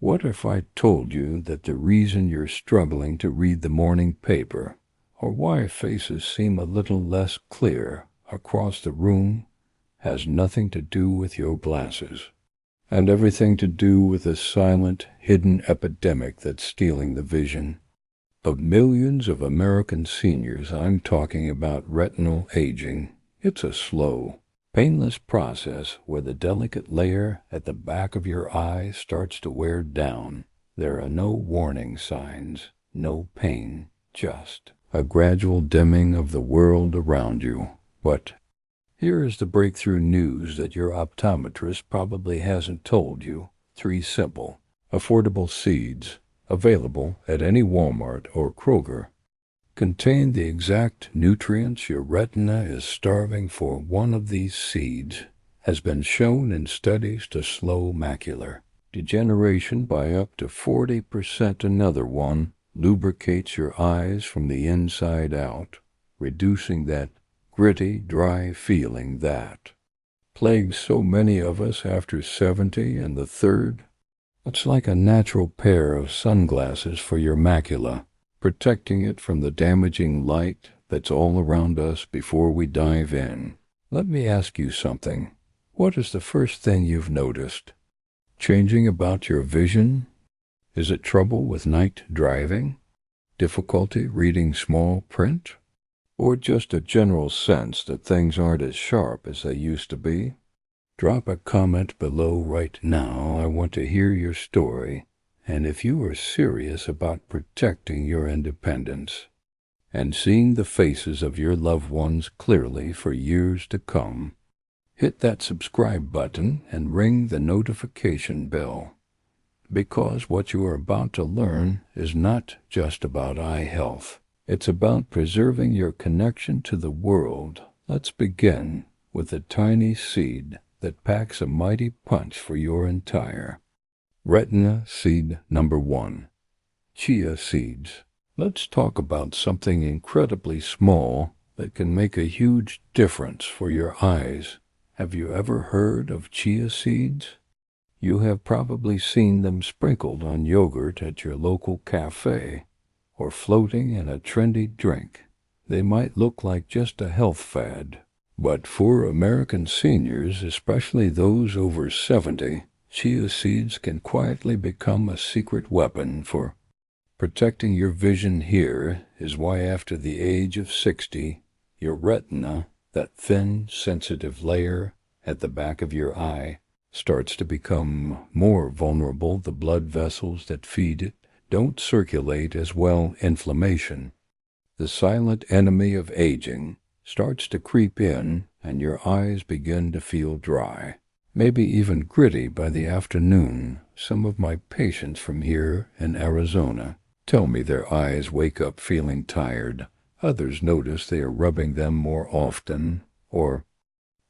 What if I told you that the reason you're struggling to read the morning paper, or why faces seem a little less clear across the room, has nothing to do with your glasses, and everything to do with a silent, hidden epidemic that's stealing the vision of millions of American seniors? I'm talking about retinal aging. It's a slow, painless process where the delicate layer at the back of your eye starts to wear down. There are no warning signs, no pain, just a gradual dimming of the world around you. But here is the breakthrough news that your optometrist probably hasn't told you. 3 simple, affordable seeds, available at any Walmart or Kroger, contain the exact nutrients your retina is starving for. One of these seeds has been shown in studies to slow macular degeneration by up to 40%. Another one lubricates your eyes from the inside out, reducing that gritty, dry feeling that plagues so many of us after 70. And the third, it's like a natural pair of sunglasses for your macula, protecting it from the damaging light that's all around us before we dive in. Let me ask you something. What is the first thing you've noticed changing about your vision? Is it trouble with night driving, difficulty reading small print, or just a general sense that things aren't as sharp as they used to be? Drop a comment below right now. I want to hear your story, and if you are serious about protecting your independence and seeing the faces of your loved ones clearly for years to come, hit that subscribe button and ring the notification bell, because what you are about to learn is not just about eye health. It's about preserving your connection to the world. Let's begin with a tiny seed that packs a mighty punch for your entire retina. Seed number 1, chia seeds. Let's talk about something incredibly small that can make a huge difference for your eyes. Have you ever heard of chia seeds? You have probably seen them sprinkled on yogurt at your local cafe, or floating in a trendy drink. They might look like just a health fad, but for American seniors, especially those over 70, chia seeds can quietly become a secret weapon for protecting your vision. Here is why after the age of 60, your retina, that thin, sensitive layer at the back of your eye, starts to become more vulnerable. The blood vessels that feed it don't circulate as well. Inflammation, the silent enemy of aging, starts to creep in, and your eyes begin to feel dry, maybe even gritty by the afternoon. Some of my patients from here in Arizona tell me their eyes wake up feeling tired. Others notice they are rubbing them more often, or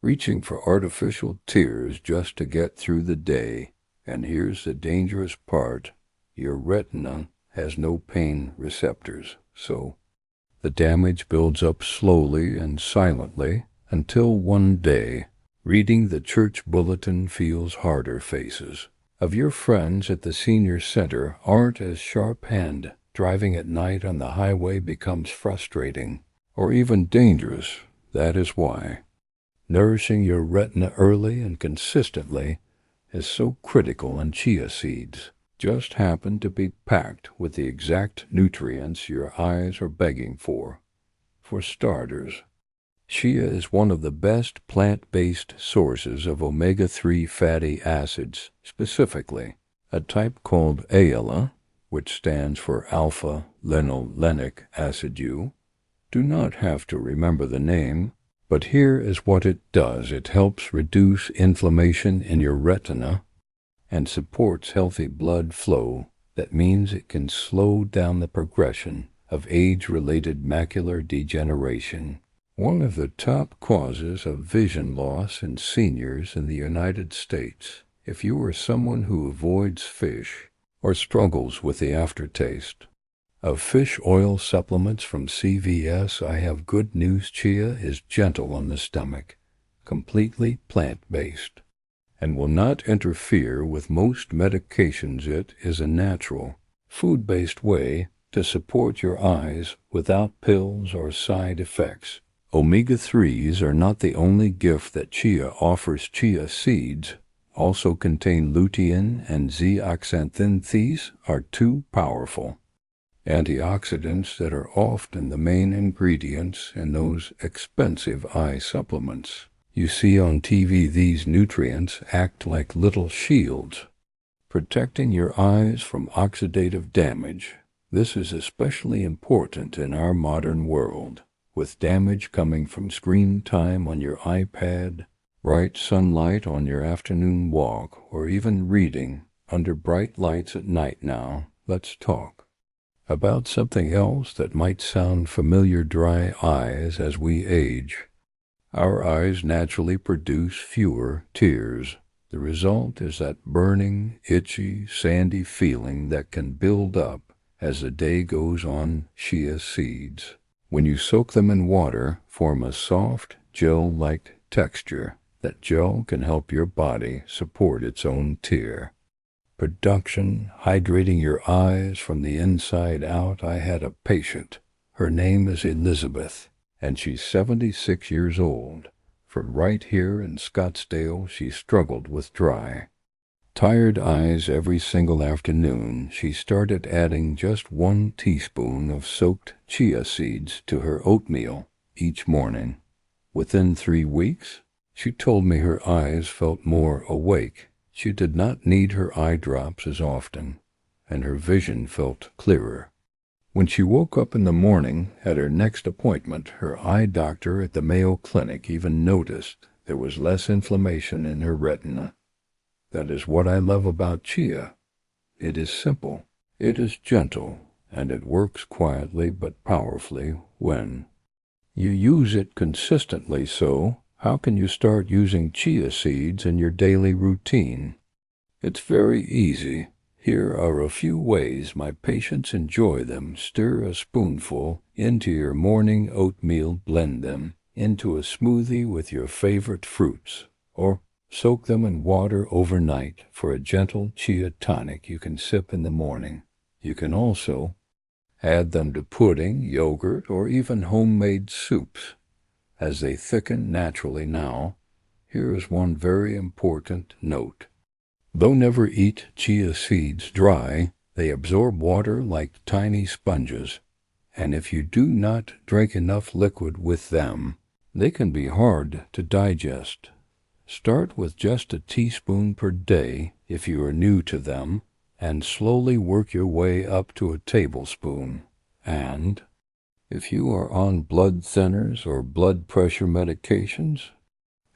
reaching for artificial tears just to get through the day. And here's the dangerous part. Your retina has no pain receptors, so the damage builds up slowly and silently until one day, reading the church bulletin feels harder. Faces of your friends at the senior center aren't as sharp-handed. Driving at night on the highway becomes frustrating or even dangerous. That is why nourishing your retina early and consistently is so critical, and chia seeds just happen to be packed with the exact nutrients your eyes are begging for. For starters, chia is one of the best plant-based sources of omega-3 fatty acids, specifically a type called ALA, which stands for alpha-linolenic acid. You do not have to remember the name, but here is what it does. It helps reduce inflammation in your retina and supports healthy blood flow. That means it can slow down the progression of age-related macular degeneration, one of the top causes of vision loss in seniors in the United States. If you are someone who avoids fish or struggles with the aftertaste of fish oil supplements from CVS, I have good news. Chia is gentle on the stomach, completely plant-based, and will not interfere with most medications. It is a natural, food-based way to support your eyes without pills or side effects. Omega-3s are not the only gift that Chia offers. Chia seeds also contain lutein and zeaxanthin. These are two powerful antioxidants that are often the main ingredients in those expensive eye supplements you see on TV. These nutrients act like little shields, protecting your eyes from oxidative damage. This is especially important in our modern world, with damage coming from screen time on your iPad, bright sunlight on your afternoon walk, or even reading under bright lights at night. Now, let's talk about something else that might sound familiar: dry eyes. As we age, our eyes naturally produce fewer tears. The result is that burning, itchy, sandy feeling that can build up as the day goes on. Chia seeds, when you soak them in water, form a soft, gel-like texture. That gel can help your body support its own tear production, hydrating your eyes from the inside out. I had a patient. Her name is Elizabeth, and she's 76 years old. From right here in Scottsdale, she struggled with dry, tired eyes every single afternoon. She started adding just 1 teaspoon of soaked chia seeds to her oatmeal each morning. Within 3 weeks, she told me her eyes felt more awake. She did not need her eye drops as often, and her vision felt clearer. When she woke up in the morning at her next appointment, her eye doctor at the Mayo Clinic even noticed there was less inflammation in her retina. That is what I love about Chia. It is simple, it is gentle, and it works quietly but powerfully when you use it consistently. So, how can you start using chia seeds in your daily routine? It's very easy. Here are a few ways my patients enjoy them. Stir a spoonful into your morning oatmeal. Blend them into a smoothie with your favorite fruits, or soak them in water overnight for a gentle chia tonic you can sip in the morning. You can also add them to pudding, yogurt, or even homemade soups as they thicken naturally. Now, here is one very important note. Though never eat chia seeds dry, they absorb water like tiny sponges, and if you do not drink enough liquid with them, they can be hard to digest. Start with just a teaspoon per day if you are new to them, and slowly work your way up to a tablespoon. And if you are on blood thinners or blood pressure medications,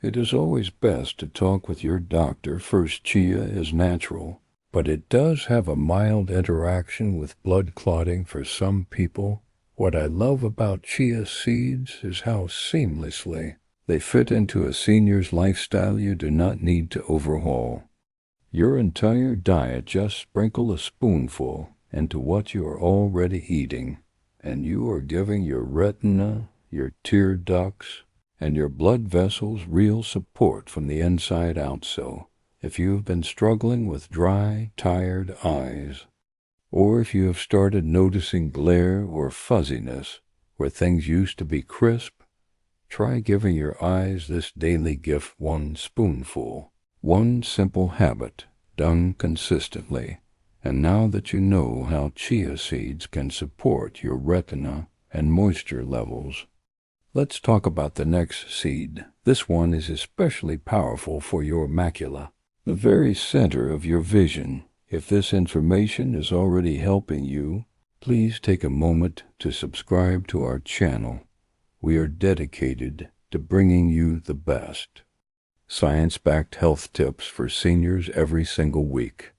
it is always best to talk with your doctor first. Chia is natural, but it does have a mild interaction with blood clotting for some people. What I love about chia seeds is how seamlessly they fit into a senior's lifestyle. You do not need to overhaul your entire diet. Just sprinkle a spoonful into what you are already eating, and you are giving your retina, your tear ducts, and your blood vessels real support from the inside out. So, if you have been struggling with dry, tired eyes, or if you have started noticing glare or fuzziness where things used to be crisp, try giving your eyes this daily gift: 1 spoonful. One simple habit, done consistently. And now that you know how chia seeds can support your retina and moisture levels, let's talk about the next seed. This one is especially powerful for your macula, the very center of your vision. If this information is already helping you, please take a moment to subscribe to our channel. We are dedicated to bringing you the best science-backed health tips for seniors every single week.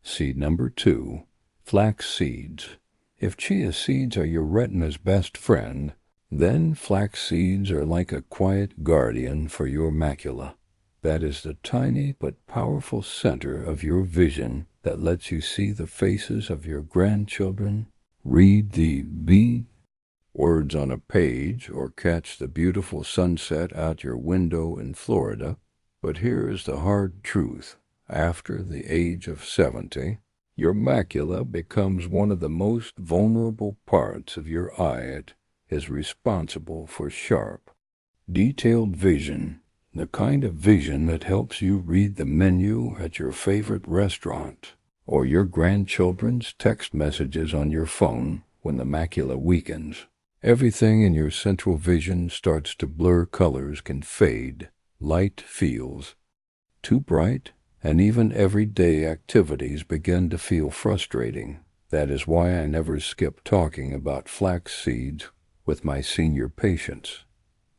Seed number 2, flax seeds. If chia seeds are your retina's best friend, then flax seeds are like a quiet guardian for your macula. That is the tiny but powerful center of your vision that lets you see the faces of your grandchildren, read the B words on a page, or catch the beautiful sunset out your window in Florida. But here is the hard truth. After the age of 70, your macula becomes one of the most vulnerable parts of your eye. It is responsible for sharp, detailed vision, the kind of vision that helps you read the menu at your favorite restaurant or your grandchildren's text messages on your phone when the macula weakens. Everything in your central vision starts to blur, colors can fade, light feels too bright, and even everyday activities begin to feel frustrating. That is why I never skip talking about flax seeds with my senior patients.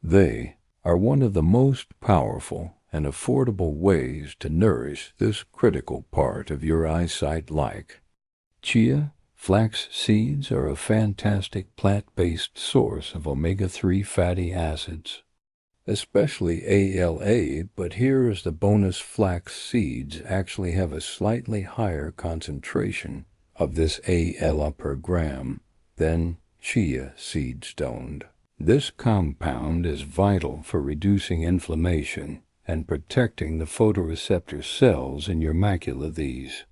They are one of the most powerful and affordable ways to nourish this critical part of your eyesight. Like chia, flax seeds are a fantastic plant-based source of omega-3 fatty acids, especially ALA, but here is the bonus: flax seeds actually have a slightly higher concentration of this ALA per gram than chia seeds don't. This compound is vital for reducing inflammation and protecting the photoreceptor cells in your macula. These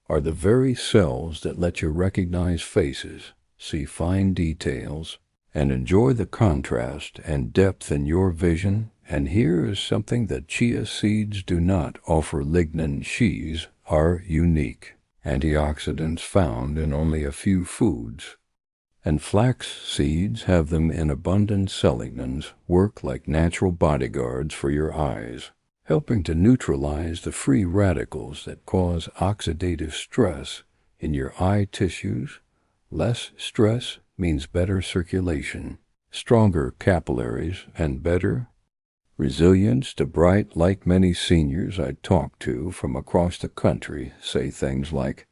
are the very cells that let you recognize faces, see fine details, and enjoy the contrast and depth in your vision. And here is something that chia seeds do not offer: lignin sheaves are unique antioxidants found in only a few foods, and flax seeds have them in abundance. Lignans work like natural bodyguards for your eyes, helping to neutralize the free radicals that cause oxidative stress in your eye tissues. Less stress means better circulation, stronger capillaries, and better resilience to bright. Like many seniors I talk to from across the country say things like,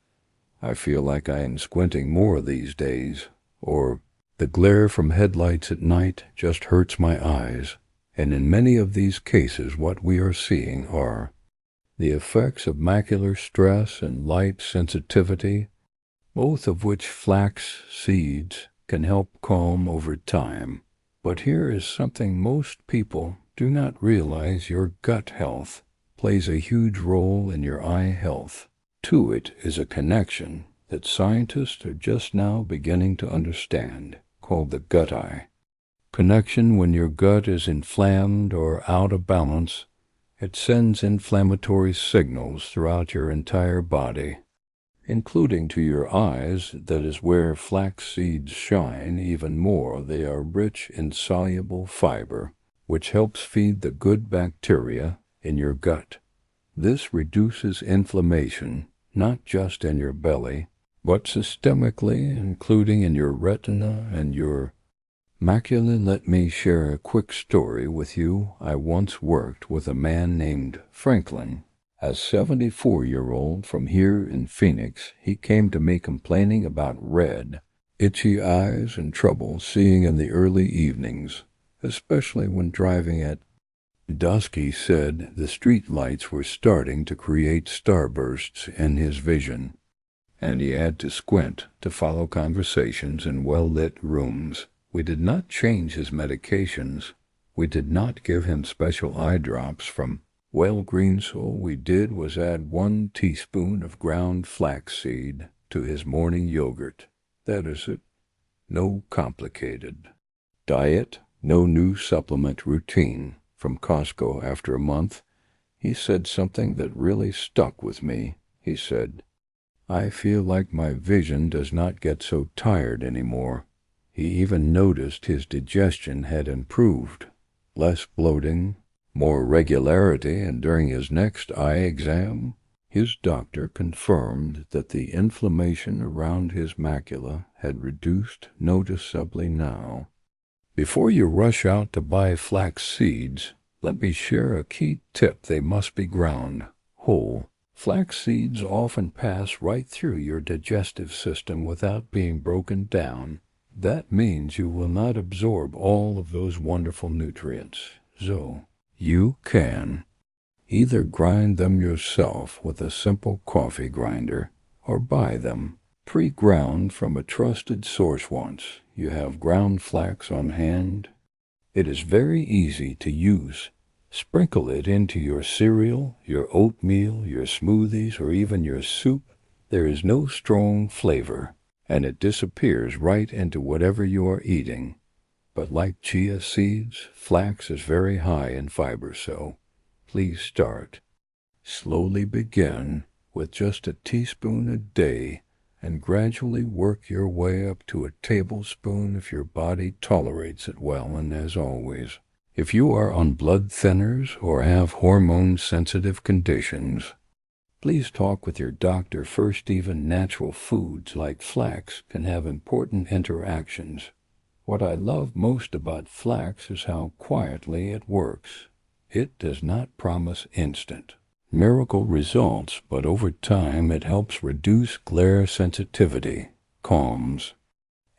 "I feel like I am squinting more these days," or "the glare from headlights at night just hurts my eyes." And in many of these cases, what we are seeing are the effects of macular stress and light sensitivity, both of which flax seeds can help calm over time. But here is something most people do not realize: your gut health plays a huge role in your eye health. To it is a connection that scientists are just now beginning to understand, called the gut eye connection. When your gut is inflamed or out of balance, it sends inflammatory signals throughout your entire body, including to your eyes. That is where flax seeds shine even more. They are rich in soluble fiber, which helps feed the good bacteria in your gut. This reduces inflammation, not just in your belly, but systemically, including in your retina and your macula. Let me share a quick story with you. I once worked with a man named Franklin. A 74-year-old from here in Phoenix, he came to me complaining about red, itchy eyes and trouble seeing in the early evenings, especially when driving at dusk. He said the street lights were starting to create starbursts in his vision, and he had to squint to follow conversations in well-lit rooms. We did not change his medications. We did not give him special eye drops from Walgreens. All we did was add 1 teaspoon of ground flaxseed to his morning yogurt. That is it. No complicated diet, no new supplement routine. From Costco. After a month, he said something that really stuck with me. He said, "I feel like my vision does not get so tired anymore." He even noticed his digestion had improved, less bloating, more regularity, and during his next eye exam, his doctor confirmed that the inflammation around his macula had reduced noticeably now. Before you rush out to buy flax seeds, let me share a key tip: they must be ground whole. Flax seeds often pass right through your digestive system without being broken down. That means you will not absorb all of those wonderful nutrients. So, you can either grind them yourself with a simple coffee grinder or buy them pre-ground from a trusted source. Once you have ground flax on hand, it is very easy to use Sprinkle it into your cereal, your oatmeal, your smoothies, or even your soup. There is no strong flavor, and it disappears right into whatever you are eating. But like chia seeds, flax is very high in fiber, so please start. Slowly begin with just a teaspoon a day and gradually work your way up to a tablespoon if your body tolerates it well. And as always, if you are on blood thinners or have hormone-sensitive conditions, please talk with your doctor first. Even natural foods like flax can have important interactions. What I love most about flax is how quietly it works. It does not promise instant miracle results, but over time it helps reduce glare sensitivity, calms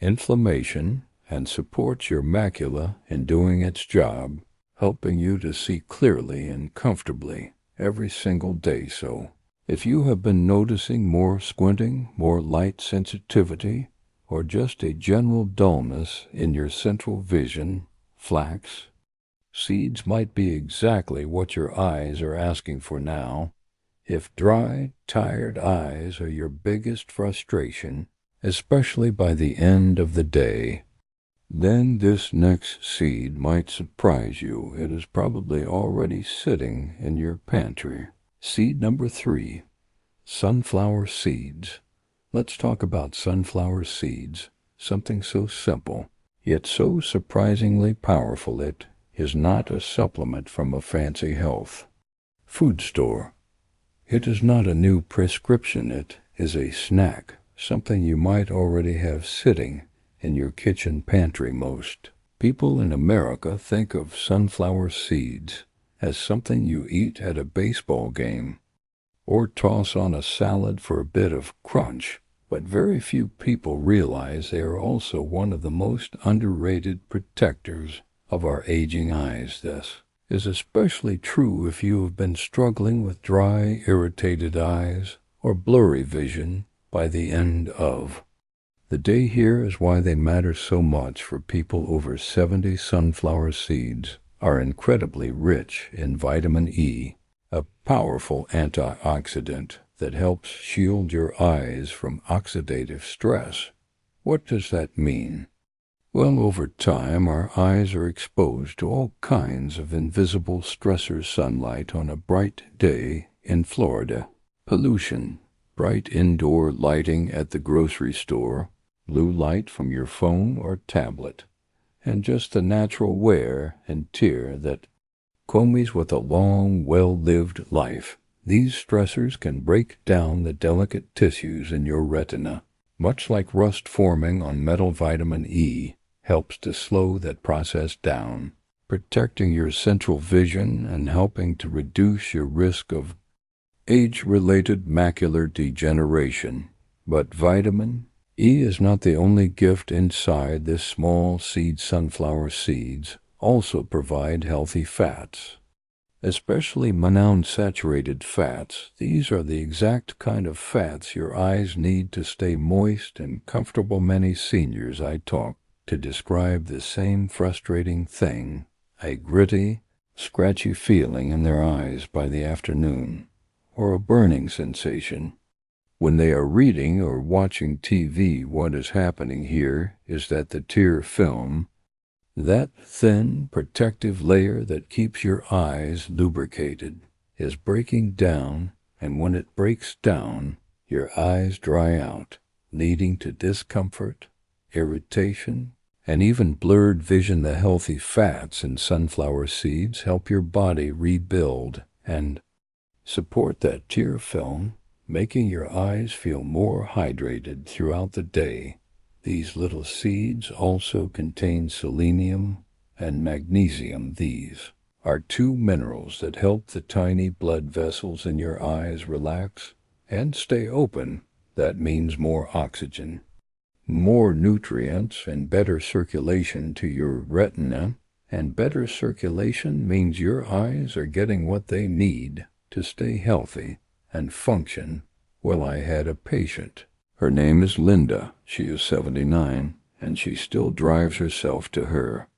inflammation, and supports your macula in doing its job, helping you to see clearly and comfortably every single day. So, if you have been noticing more squinting, more light sensitivity, or just a general dullness in your central vision, flax seeds might be exactly what your eyes are asking for now. If dry, tired eyes are your biggest frustration, especially by the end of the day, then this next seed might surprise you. It is probably already sitting in your pantry. Seed number 3, sunflower seeds. Let's talk about sunflower seeds, something so simple, yet so surprisingly powerful. It is not a supplement from a fancy health food store. It is not a new prescription. It is a snack, something you might already have sitting in your kitchen pantry. Most people in America think of sunflower seeds as something you eat at a baseball game or toss on a salad for a bit of crunch, but very few people realize they are also one of the most underrated protectors of our aging eyes. This is especially true if you have been struggling with dry, irritated eyes or blurry vision by the end of the day. Here is why they matter so much for people over 70. Sunflower seeds are incredibly rich in vitamin E, a powerful antioxidant that helps shield your eyes from oxidative stress. What does that mean? Well, over time, our eyes are exposed to all kinds of invisible stressors. Sunlight on a bright day in Florida, pollution, bright indoor lighting at the grocery store, blue light from your phone or tablet, and just the natural wear and tear that comes with a long, well-lived life. These stressors can break down the delicate tissues in your retina. Much like rust forming on metal, vitamin E helps to slow that process down, protecting your central vision and helping to reduce your risk of age-related macular degeneration. But vitamin E is not the only gift inside this small seed. Sunflower seeds also provide healthy fats, especially monounsaturated fats. These are the exact kind of fats your eyes need to stay moist and comfortable. Many seniors I talk to describe the same frustrating thing, a gritty, scratchy feeling in their eyes by the afternoon, or a burning sensation when they are reading or watching TV. What is happening here is that the tear film, that thin protective layer that keeps your eyes lubricated, is breaking down, and when it breaks down, your eyes dry out, leading to discomfort, irritation, and even blurred vision. The healthy fats in sunflower seeds help your body rebuild and support that tear film, making your eyes feel more hydrated throughout the day. These little seeds also contain selenium and magnesium. These are 2 minerals that help the tiny blood vessels in your eyes relax and stay open. That means more oxygen, more nutrients, and better circulation to your retina. And better circulation means your eyes are getting what they need to stay healthy and function. Well, I had a patient. Her name is Linda. She is 79, and she still drives herself to her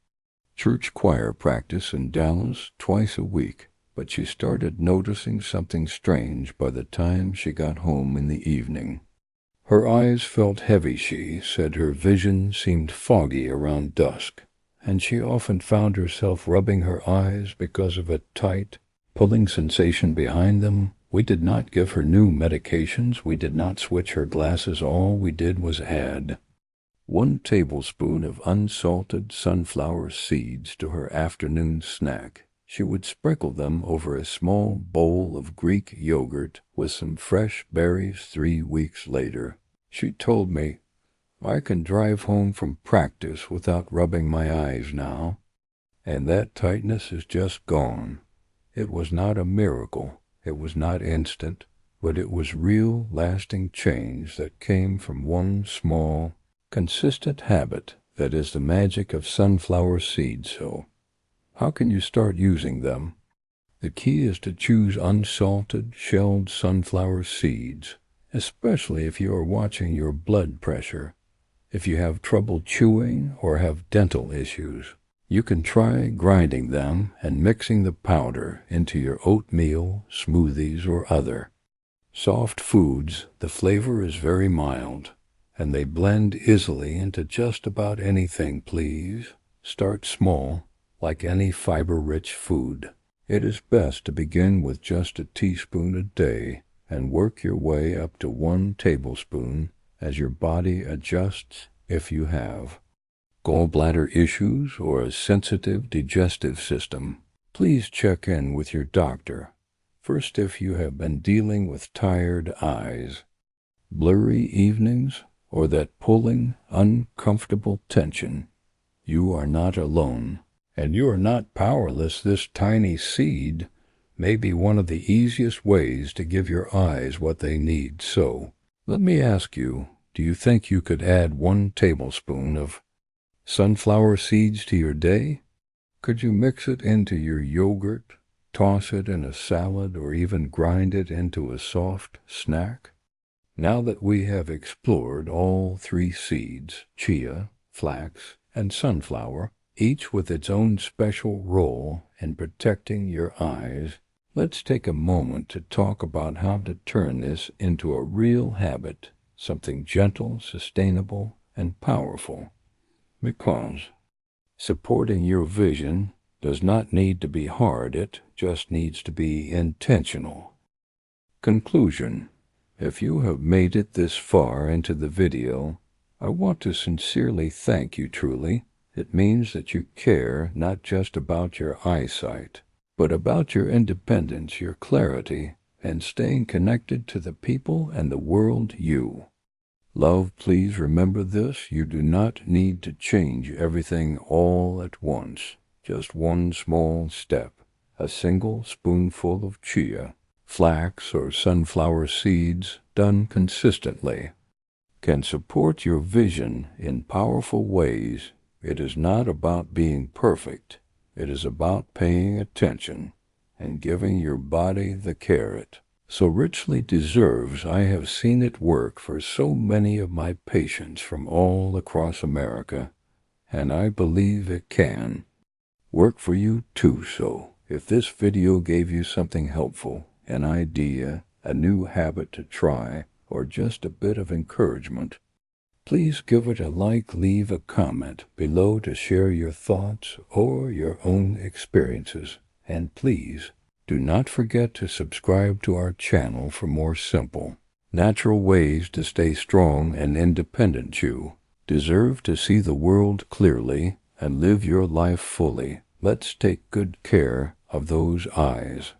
church choir practice in Dallas twice a week, but she started noticing something strange by the time she got home in the evening. Her eyes felt heavy. She said her vision seemed foggy around dusk, and she often found herself rubbing her eyes because of a tight, pulling sensation behind them. We did not give her new medications. We did not switch her glasses. All we did was add 1 tablespoon of unsalted sunflower seeds to her afternoon snack. She would sprinkle them over a small bowl of Greek yogurt with some fresh berries. 3 weeks later, she told me, "I can drive home from practice without rubbing my eyes now, and that tightness is just gone." It was not a miracle, it was not instant, but it was real, lasting change that came from one small, consistent habit. That is the magic of sunflower seeds. So, how can you start using them? The key is to choose unsalted, shelled sunflower seeds, especially if you are watching your blood pressure. If you have trouble chewing or have dental issues, you can try grinding them and mixing the powder into your oatmeal, smoothies, or other soft foods. The flavor is very mild, and they blend easily into just about anything. Please start small, like any fiber-rich food. It is best to begin with just a teaspoon a day and work your way up to 1 tablespoon as your body adjusts. If you have gallbladder issues or a sensitive digestive system, please check in with your doctor. First, if you have been dealing with tired eyes, blurry evenings, or that pulling, uncomfortable tension, you are not alone, and you are not powerless. This tiny seed may be one of the easiest ways to give your eyes what they need. So, let me ask you, do you think you could add 1 tablespoon of sunflower seeds to your day? Could you mix it into your yogurt, toss it in a salad, or even grind it into a soft snack? Now that we have explored all 3 seeds, chia, flax, and sunflower, each with its own special role in protecting your eyes, let's take a moment to talk about how to turn this into a real habit, something gentle, sustainable, and powerful. Because supporting your vision does not need to be hard, it just needs to be intentional. Conclusion: if you have made it this far into the video, I want to sincerely thank you. Truly, it means that you care not just about your eyesight, but about your independence, your clarity, and staying connected to the people and the world you love. Please remember this: you do not need to change everything all at once. Just 1 small step, a single spoonful of chia, flax, or sunflower seeds done consistently, can support your vision in powerful ways. It is not about being perfect. It is about paying attention and giving your body the care it so richly deserves. I have seen it work for so many of my patients from all across America, and I believe it can work for you too. So, if this video gave you something helpful, an idea, a new habit to try, or just a bit of encouragement, please give it a like, leave a comment below to share your thoughts or your own experiences, and please do not forget to subscribe to our channel for more simple, natural ways to stay strong and independent. You deserve to see the world clearly and live your life fully. Let's take good care of those eyes.